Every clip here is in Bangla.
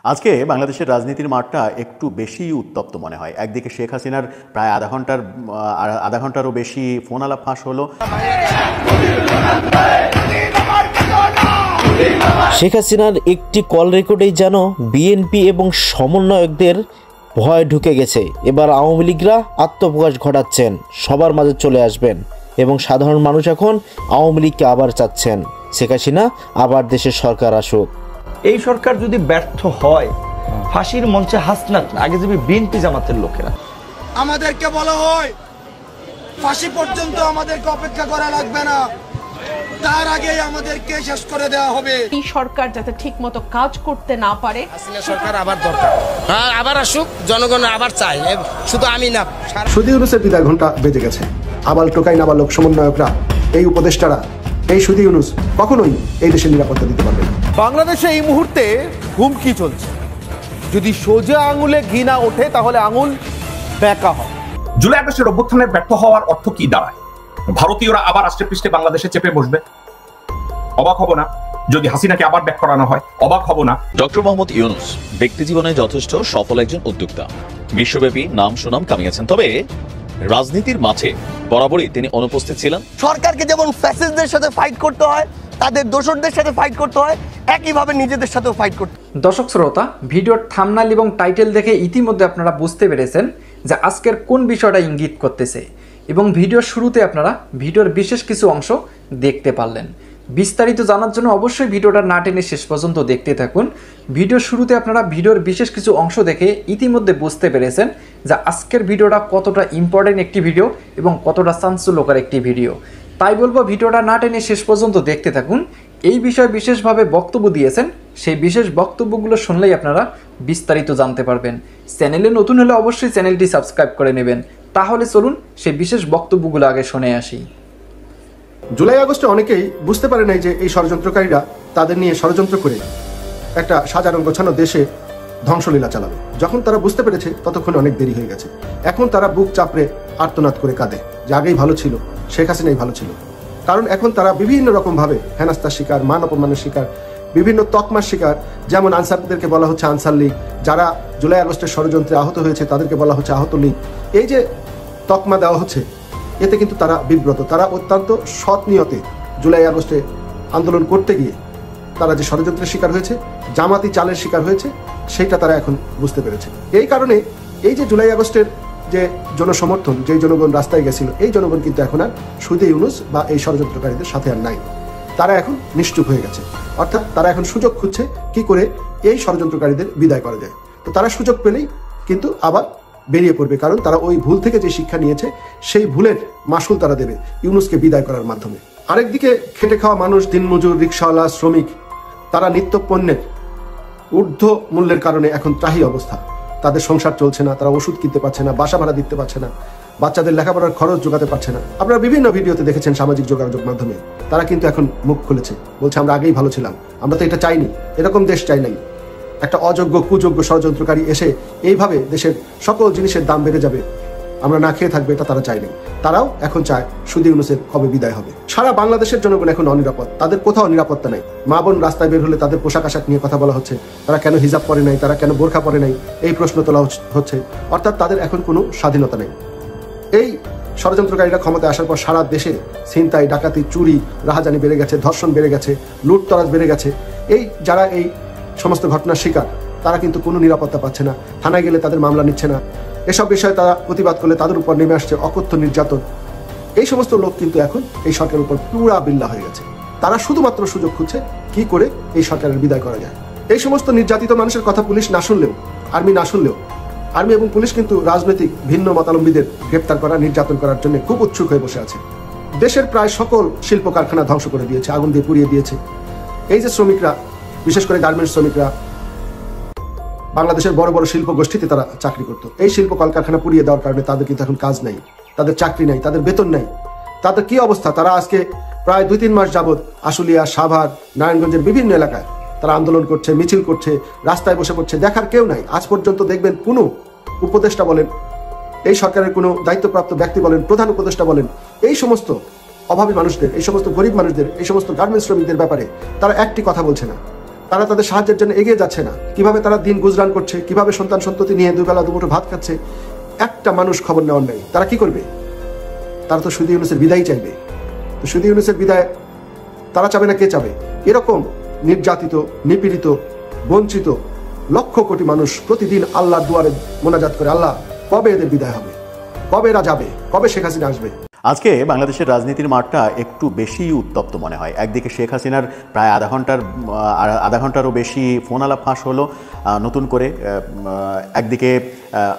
আজকে বাংলাদেশের রাজনীতির মাঠটা একটু বেশি উত্তপ্ত মনে হয়। একদিকে শেখ হাসিনার প্রায় আধা ঘন্টারও বেশি ফোন আলাপ ফাঁস হলো। শেখ হাসিনার একটি কল রেকর্ডেই যেন বিএনপি এবং সমন্বয়কদের ভয় ঢুকে গেছে। এবার আওয়ামী লীগরা আত্মপ্রকাশ ঘটাচ্ছেন, সবার মাঝে চলে আসবেন এবং সাধারণ মানুষ এখন আওয়ামী লীগকে আবার চাচ্ছেন, শেখ হাসিনা আবার দেশের সরকার আসুক। এই সরকার যদি ব্যর্থ হয়, ফাঁসির মঞ্চে হাসনাত আগে যাবে বিএনপি জামাতের লোকেরা। আমাদেরকে বলা হয় ফাঁসি পর্যন্ত আমাদেরকে অপেক্ষা করা লাগবে না, তার আগেই আমাদেরকে শেষ করে দেওয়া হবে। এই সরকার যাতে ঠিক মতো কাজ করতে না পারে, হাসিনা সরকার আবার দরকার, আবার আসুক, জনগণ আবার চাই, শুধু আমি না। সুদী ইউনূসের বিদায় ঘন্টা বেজে গেছে। আবাল টোকাই নাবালক সমন্বয়করা, এই উপদেষ্টারা, এই সুদী ইউনূস কখনোই এই দেশের নিরাপত্তা দিতে পারবে না। বাংলাদেশে এই মুহূর্তে হুমকি চলছে, যদি সোজা আঙুলে ঘি না ওঠে তাহলে আঙুল বেঁকা হয়। জুলাই আগস্টের অভ্যুত্থানের ব্যর্থ হওয়ার অর্থ কি দাঁড়ায়? ভারতীয়রা আবার আষ্টে পৃষ্ঠে বাংলাদেশে চেপে বসবে। অবাক হব না যদি হাসিনাকে আবার ব্যাক করানো হয়, অবাক হব না। ডক্টর মোহাম্মদ ইউনূস ব্যক্তিজীবনে যথেষ্ট সফল একজন উদ্যোক্তা, বিশ্বব্যাপী নাম সুনাম কামিয়েছেন। তবে রাজনীতির মাঠে বরাবরই তিনি অনুপস্থিত ছিলেন। সরকারকে যেমন ফ্যাসিস্টদের সাথে ফাইট করতে হয়, তাদের দোসরদের সাথে ফাইট করতে হয়, একইভাবে নিজেদের সাথেও ফাইট করতে। দর্শক শ্রোতা, ভিডিওর থাম্বনেল এবং টাইটেল দেখে ইতিমধ্যে আপনারা বুঝতে পেরেছেন যে আজকের কোন বিষয়টা ইঙ্গিত করতেছে, এবং ভিডিওর শুরুতে আপনারা ভিডিওর বিশেষ কিছু অংশ দেখতে পারলেন। বিস্তারিত জানার জন্য অবশ্যই ভিডিওটা না টেনে শেষ পর্যন্ত দেখতে থাকুন। ভিডিওর শুরুতে আপনারা ভিডিওর বিশেষ কিছু অংশ দেখে ইতিমধ্যে বুঝতে পেরেছেন যে আজকের ভিডিওটা কতটা ইম্পর্টেন্ট একটি ভিডিও এবং কতটা চাঞ্চল্যকর একটি ভিডিও। তাই বলবো ভিডিওটা না টেনে শেষ পর্যন্ত দেখতে থাকুন। এই বিষয়ে বিশেষভাবে বক্তব্য দিয়েছেন, সেই বিশেষ বক্তব্যগুলো শুনলেই আপনারা বিস্তারিত জানতে পারবেন। চ্যানেলে নতুন হলে অবশ্যই চ্যানেলটি সাবস্ক্রাইব করে নেবেন। তাহলে চলুন সেই বিশেষ বক্তব্যগুলো আগে শুনে আসি। জুলাই আগস্টে অনেকেই বুঝতে পারে নাই যে এই ষড়যন্ত্রকারীরা তাদের নিয়ে ষড়যন্ত্র করে একটা সাজানো গোছানো দেশে ধ্বংসলীলা চালাবে। যখন তারা বুঝতে পেরেছে ততক্ষণ অনেক দেরি হয়ে গেছে। এখন তারা বুক চাপড়ে আর্তনাদ করে কাঁদে যে আগেই ভালো ছিল, শেখ হাসিনাই ভালো ছিল। কারণ এখন তারা বিভিন্ন রকমভাবে হেনস্থার শিকার, মান অপমানের শিকার, বিভিন্ন তকমার শিকার। যেমন আনসারদেরকে বলা হচ্ছে আনসার লীগ, যারা জুলাই আগস্টের ষড়যন্ত্রে আহত হয়েছে তাদেরকে বলা হচ্ছে আহত লীগ। এই যে তকমা দেওয়া হচ্ছে, এতে কিন্তু তারা বিব্রত। তারা অত্যন্ত সৎ নিয়তে জুলাই আগস্টে আন্দোলন করতে গিয়ে তারা যে ষড়যন্ত্রের শিকার হয়েছে, জামাতি চালের শিকার হয়েছে, সেইটা তারা এখন বুঝতে পেরেছে। এই কারণে এই যে জুলাই আগস্টের যে জনসমর্থন, যে জনগণ রাস্তায় গেছিল, এই জনগণ কিন্তু এখন আর সুদী ইউনূস বা এই ষড়যন্ত্রকারীদের সাথে আর নাই। তারা এখন নিশ্চুপ হয়ে গেছে। অর্থাৎ তারা এখন সুযোগ খুঁজছে কি করে এই ষড়যন্ত্রকারীদের বিদায় করা যায়। তো তারা সুযোগ পেলেই কিন্তু আবার বেরিয়ে পড়বে, কারণ তারা ওই ভুল থেকে যে শিক্ষা নিয়েছে সেই ভুলের মাসুল তারা দেবে ইউনূসকে বিদায় করার মাধ্যমে। আরেকদিকে খেটে খাওয়া মানুষ, দিনমজুর, রিক্সাওয়ালা, শ্রমিক, তারা নিত্য পণ্যের ঊর্ধ্ব মূল্যের কারণে এখন ত্রাহি অবস্থা। তাদের সংসার চলছে না, তারা ওষুধ কিনতে পারছে না, বাসা ভাড়া দিতে পারছে না, বাচ্চাদের লেখাপড়ার খরচ জোগাতে পারছে না। আপনারা বিভিন্ন ভিডিওতে দেখেছেন সামাজিক যোগাযোগ মাধ্যমে। তারা কিন্তু এখন মুখ খুলেছে, বলছে আমরা আগেই ভালো ছিলাম, আমরা তো এটা চাইনি, এরকম দেশ চাই নাই। একটা অযোগ্য কুযোগ্য ষড়যন্ত্রকারী এসে এইভাবে দেশের সকল জিনিসের দাম বেড়ে যাবে, আমরা না খেয়ে থাকবে, এটা তারা চাইনি। তারাও এখন চায় সুদী ইউনূসের কবে বিদায় হবে। সারা বাংলাদেশের জনগণ এখন অনিরাপদ, তাদের কোথাও নিরাপত্তা নাই। মা বোন রাস্তায় বের হলে তাদের পোশাক আশাক নিয়ে কথা বলা হচ্ছে, তারা কেন হিজাব পরে নাই, তারা কেন বোরখা পরে নাই, এই প্রশ্ন তোলা হচ্ছে। অর্থাৎ তাদের এখন কোনো স্বাধীনতা নেই। এই ষড়যন্ত্রকারীরা ক্ষমতায় আসার পর সারা দেশে ছিনতাই, ডাকাতি, চুরি, রাহাজানি বেড়ে গেছে, ধর্ষণ বেড়ে গেছে, লুটতরাজ বেড়ে গেছে। এই যারা এই সমস্ত ঘটনার শিকার, তারা কিন্তু কোনো নিরাপত্তা পাচ্ছে না। থানায় গেলে তাদের মামলা নিচ্ছে না। এসব বিষয়ে তারা প্রতিবাদ করলে তাদের উপর নেমে আসছে অকথ্য নির্যাতন। এই সমস্ত লোক কিন্তু এখন এই সরকারের উপর পুরা বিল্লা হয়ে গেছে। তারা শুধুমাত্র সুযোগ খুঁজছে কি করে এই সরকারের বিদায় করা যায়। এই সমস্ত নির্যাতিত মানুষের কথা পুলিশ না শুনলেও, আর্মি না শুনলেও, আর্মি এবং পুলিশ কিন্তু রাজনৈতিক ভিন্ন মতাবলম্বীদের গ্রেপ্তার করা, নির্যাতন করার জন্য খুব উৎসুক হয়ে বসে আছে। দেশের প্রায় সকল শিল্প কারখানা ধ্বংস করে দিয়েছে, আগুন দিয়ে পুড়িয়ে দিয়েছে। এই যে শ্রমিকরা, বিশেষ করে গার্মেন্টস শ্রমিকরা, বাংলাদেশের বড় বড় শিল্প গোষ্ঠীতে তারা চাকরি করতো, এই শিল্প কলকারখানা পুড়িয়ে দেওয়ার কারণে তাদের কিন্তু এখন কাজ নাই, তাদের চাকরি নাই, তাদের বেতন নাই। তাদের কি অবস্থা? তারা আজকে প্রায় 2-3 মাস যাবৎ আশুলিয়া, সাভার, নারায়ণগঞ্জের বিভিন্ন এলাকায় তারা আন্দোলন করছে, মিছিল করছে, রাস্তায় বসে পড়ছে, দেখার কেউ নাই। আজ পর্যন্ত দেখবেন কোনো উপদেষ্টা বলেন, এই সরকারের কোনো দায়িত্বপ্রাপ্ত ব্যক্তি বলেন, প্রধান উপদেষ্টা বলেন, এই সমস্ত অভাবী মানুষদের, এই সমস্ত গরিব মানুষদের, এই সমস্ত গার্মেন্টস শ্রমিকদের ব্যাপারে তারা একটি কথা বলছে না। তারা তাদের সাহায্যের জন্য এগিয়ে যাচ্ছে না, কিভাবে তারা দিন গুজরান করছে, কিভাবে সন্তান সন্ততি নিয়ে দুবেলা দুমুঠো ভাত খাচ্ছে, একটা মানুষ খবর নেওয়ার নেই। তারা কি করবে? তারা তো শুধু ইউনূসের বিদায় চাইবে। তো শুধু ইউনূসের বিদায় তারা চাবে না কে চাবে? এরকম নির্যাতিত, নিপীড়িত, বঞ্চিত লক্ষ কোটি মানুষ প্রতিদিন আল্লাহর দুয়ারে মোনাজাত করে, আল্লাহ কবে এদের বিদায় হবে, কবে এরা যাবে, কবে শেখ হাসিনা আসবে। আজকে বাংলাদেশের রাজনীতির মাঠটা একটু বেশি উত্তপ্ত মনে হয়। একদিকে শেখ হাসিনার প্রায় আধা ঘন্টারও বেশি ফোন আলাপ ফাঁস হলো নতুন করে। একদিকে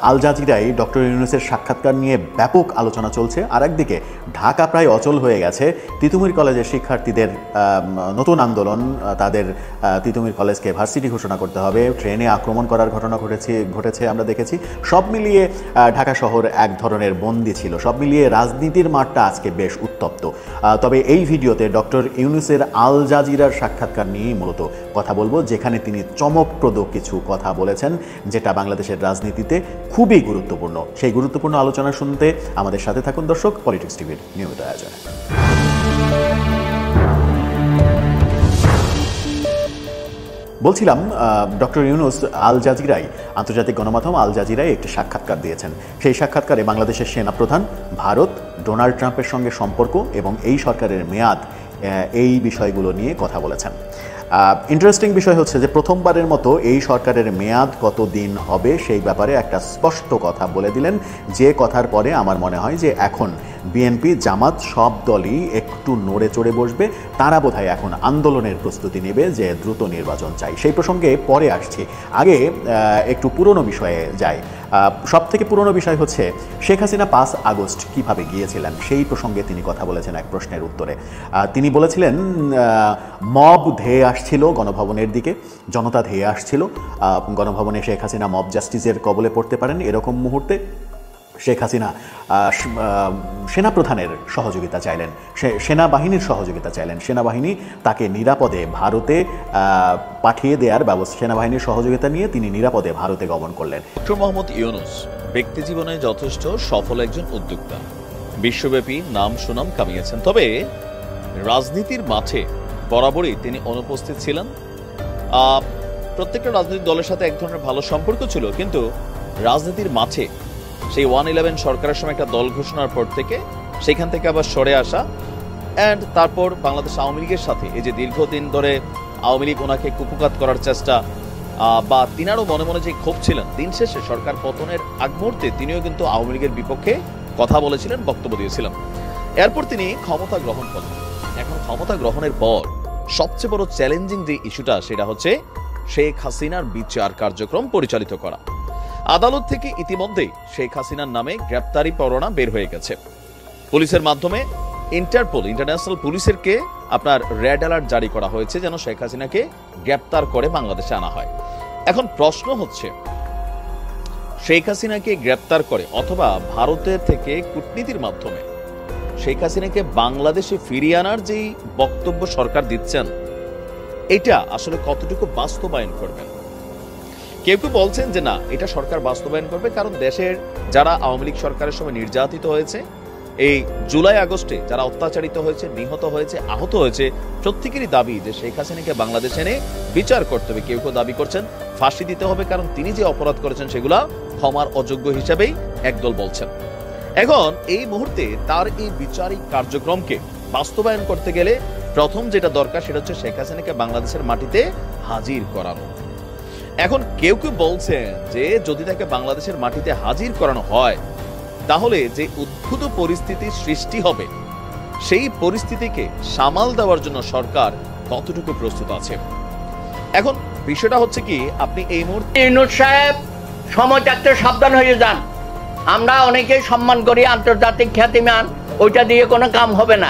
আল জাজিরায় ডক্টর ইউনূসের সাক্ষাৎকার নিয়ে ব্যাপক আলোচনা চলছে, আর একদিকে ঢাকা প্রায় অচল হয়ে গেছে। তিতুমির কলেজের শিক্ষার্থীদের নতুন আন্দোলন, তাদের তিতুমির কলেজকে ভার্সিটি ঘোষণা করতে হবে, ট্রেনে আক্রমণ করার ঘটনা ঘটেছে আমরা দেখেছি। সব মিলিয়ে ঢাকা শহর এক ধরনের বন্দি ছিল। সব মিলিয়ে রাজনীতির মাঠটা আজকে বেশ উত্তপ্ত। তবে এই ভিডিওতে ডক্টর ইউনূসের আল জাজিরার সাক্ষাৎকার নিয়েই মূলত কথা বলবো, যেখানে তিনি চমকপ্রদ কিছু কথা বলেছেন যেটা বাংলাদেশের রাজনীতিতে খুবই গুরুত্বপূর্ণ। সেই গুরুত্বপূর্ণ আলোচনা শুনতে আমাদের সাথে থাকুন দর্শক, পলিটিক্স টিভির নিয়মিত আয়োজনে। বলছিলাম, ডক্টর ইউনূস আল জাজিরায়, আন্তর্জাতিক গণমাধ্যম আল জাজিরায় একটি সাক্ষাৎকার দিয়েছেন। সেই সাক্ষাৎকারে বাংলাদেশের সেনাপ্রধান, ভারত, ডোনাল্ড ট্রাম্পের সঙ্গে সম্পর্ক এবং এই সরকারের মেয়াদ, এই বিষয়গুলো নিয়ে কথা বলেছেন। ইন্টারেস্টিং বিষয় হচ্ছে যে প্রথমবারের মতো এই সরকারের মেয়াদ কত দিন হবে সেই ব্যাপারে একটা স্পষ্ট কথা বলে দিলেন, যে কথার পরে আমার মনে হয় যে এখন বিএনপি, জামাত সব দলই একটু নড়ে চড়ে বসবে। তারা বোধহয় এখন আন্দোলনের প্রস্তুতি নেবে যে দ্রুত নির্বাচন চাই। সেই প্রসঙ্গে পরে আসছি, আগে একটু পুরনো বিষয়ে যাই। সব থেকে পুরনো বিষয় হচ্ছে শেখ হাসিনা 5 আগস্ট কিভাবে গিয়েছিলেন, সেই প্রসঙ্গে তিনি কথা বলেছেন এক প্রশ্নের উত্তরে। তিনি বলেছিলেন মব ধেয়ে আসছিল গণভবনের দিকে, জনতা ধেয়ে আসছিল গণভবনে। শেখ হাসিনা মব জাস্টিসের কবলে পড়তে পারেন। এরকম মুহূর্তে শেখ হাসিনা সেনাপ্রধানের সহযোগিতা চাইলেন, সেনাবাহিনীর সহযোগিতা চাইলেন। সেনাবাহিনী তাকে নিরাপদে ভারতে পাঠিয়ে দেওয়ার ব্যবস্থা, সেনাবাহিনীর সহযোগিতা নিয়ে তিনি নিরাপদে ভারতে গমন করলেন। ডক্টর মোহাম্মদ ইউনূস ব্যক্তি জীবনে যথেষ্ট সফল একজন উদ্যোক্তা, বিশ্বব্যাপী নাম সুনাম কামিয়েছেন। তবে রাজনীতির মাঠে বরাবরই তিনি অনুপস্থিত ছিলেন। প্রত্যেকটা রাজনৈতিক দলের সাথে এক ধরনের ভালো সম্পর্ক ছিল, কিন্তু রাজনীতির মাঠে সেই 111 সরকারের সময় একটা দল ঘোষণার পর থেকে সেখান থেকে আবার সরে আসা, অ্যান্ড তারপর বাংলাদেশ আওয়ামী লীগের সাথে এই যে দীর্ঘদিন ধরে আওয়ামী লীগ ওনাকে কুপকাত করার চেষ্টা, বা তিনারও মনে মনে যে ক্ষোভ ছিলেন, দিন শেষে সরকার পতনের আগ মুহূর্তে তিনিও কিন্তু আওয়ামী লীগের বিপক্ষে কথা বলেছিলেন, বক্তব্য দিয়েছিলেন। এরপর তিনি ক্ষমতা গ্রহণ করেন। এখন ক্ষমতা গ্রহণের পর সবচেয়ে বড় চ্যালেঞ্জিং যে ইস্যুটা, সেটা হচ্ছে শেখ হাসিনার বিচার কার্যক্রম পরিচালিত করা। আদালত থেকে ইতিমধ্যেই শেখ হাসিনার নামে গ্রেপ্তারি পরোয়ানা বের হয়ে গেছে। পুলিশের মাধ্যমে ইন্টারপোল, ইন্টারন্যাশনাল পুলিশেরকে আপনার রেড অ্যালার্ট জারি করা হয়েছে যেন শেখ হাসিনাকে গ্রেপ্তার করে বাংলাদেশে আনা হয়। এখন প্রশ্ন হচ্ছে, শেখ হাসিনাকে গ্রেপ্তার করে অথবা ভারতের থেকে কূটনীতির মাধ্যমে শেখ হাসিনাকে বাংলাদেশে ফিরিয়ে আনার যেই বক্তব্য সরকার দিচ্ছেন, এটা আসলে কতটুকু বাস্তবায়ন করবেন? কেউ কেউ বলছেন যে না, এটা সরকার বাস্তবায়ন করবে, কারণ দেশের যারা আওয়ামী লীগ সরকারের সময় নির্যাতিত হয়েছে, এই জুলাই আগস্টে যারা অত্যাচারিত হয়েছে, নিহত হয়েছে, আহত হয়েছে, প্রত্যেকেরই দাবি যে শেখ হাসিনাকে বাংলাদেশে এনে বিচার করতে হবে। কেউ কেউ দাবি করছেন ফাঁসি দিতে হবে, কারণ তিনি যে অপরাধ করেছেন সেগুলা ক্ষমার অযোগ্য হিসেবেই একদল বলছেন। এখন এই মুহূর্তে তার এই বিচারিক কার্যক্রমকে বাস্তবায়ন করতে গেলে প্রথম যেটা দরকার সেটা হচ্ছে শেখ হাসিনাকে বাংলাদেশের মাটিতে হাজির করানো। এখন কেউ কেউ বলছেন যে যদি তাকে বাংলাদেশের মাটিতে হাজির করানো হয়, তাহলে যে উদ্ভূত পরিস্থিতির সৃষ্টি হবে, সেই পরিস্থিতিকে সামাল দেওয়ার জন্য সরকার কতটুকু প্রস্তুত আছে। এখন বিষয়টা হচ্ছে কি, আপনি এই মুহূর্তে ইউনূস সাহেব সময় থাকতে সাবধান হয়ে যান। আমরা অনেকেই সম্মান করি, আন্তর্জাতিক খ্যাতিমান, ওইটা দিয়ে কোনো কাম হবে না।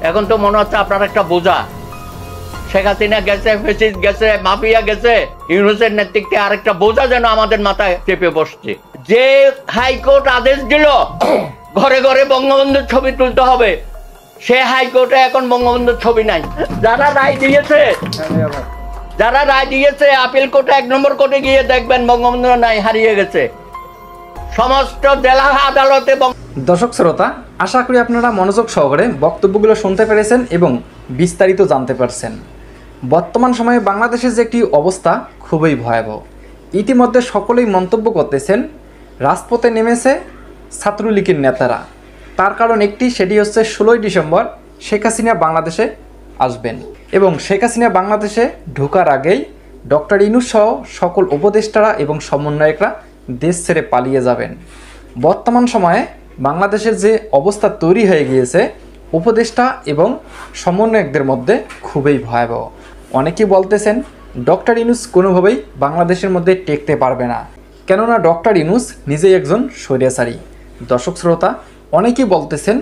এখন তো মনে হচ্ছে আপনার একটা বোঝা। শেখ হাসিনা গেছে, ফেসিস্ট গেছে, মাফিয়া গেছে, ইউনূসের নেতৃত্বে আরেকটা বোঝা যেন আমাদের মাথায় চেপে বসছে। যে হাইকোর্ট আদেশ দিল ঘরে ঘরে বঙ্গবন্ধুর ছবি তুলতে হবে, সে হাইকোর্টে এখন বঙ্গবন্ধুর ছবি নাই। যারা রায় দিয়েছে আপিল কোর্টে, 1 নম্বর কোর্টে গিয়ে দেখবেন বঙ্গবন্ধু নাই, হারিয়ে গেছে। সমস্ত জেলা আদালতে। দর্শক শ্রোতা, আশা করি আপনারা মনোযোগ সহকারে বক্তব্যগুলো শুনতে পেরেছেন এবং বিস্তারিত জানতে পারছেন। বর্তমান সময়ে বাংলাদেশের যে একটি অবস্থা খুবই ভয়াবহ। ইতিমধ্যে সকলেই মন্তব্য করতেছেন রাজপথে নেমেছে ছাত্রলীগের নেতারা। তার কারণ একটি, সেটি হচ্ছে 16ই ডিসেম্বর শেখ হাসিনা বাংলাদেশে আসবেন এবং শেখ হাসিনা বাংলাদেশে ঢোকার আগেই ডক্টর ইউনূস সহ সকল উপদেষ্টারা এবং সমন্বয়করা দেশ ছেড়ে পালিয়ে যাবেন। বর্তমান সময়ে বাংলাদেশের যে অবস্থা তৈরি হয়ে গিয়েছে উপদেষ্টা এবং সমন্বয়কদের মধ্যে খুবই ভয়াবহ। অনেকেই বলতেছেন ডক্টর ইউনূস কোনোভাবেই বাংলাদেশের মধ্যে টেকতে পারবে না, কেননা ডক্টর ইউনূস নিজেই একজন স্বৈরাচারী। দর্শক শ্রোতা, অনেকেই বলতেছেন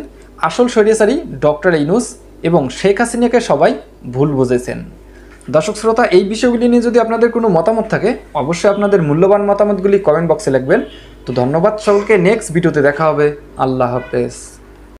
আসল স্বৈরাচারী ডক্টর ইউনূস এবং শেখ হাসিনাকে সবাই ভুল বুঝেছেন। দর্শক শ্রোতা, এই বিষয়গুলি নিয়ে যদি আপনাদের কোনো মতামত থাকে অবশ্যই আপনাদের মূল্যবান মতামতগুলি কমেন্ট বক্সে লিখবেন। তো ধন্যবাদ সকলকে, নেক্সট ভিডিওতে দেখা হবে। আল্লাহ হাফেজ।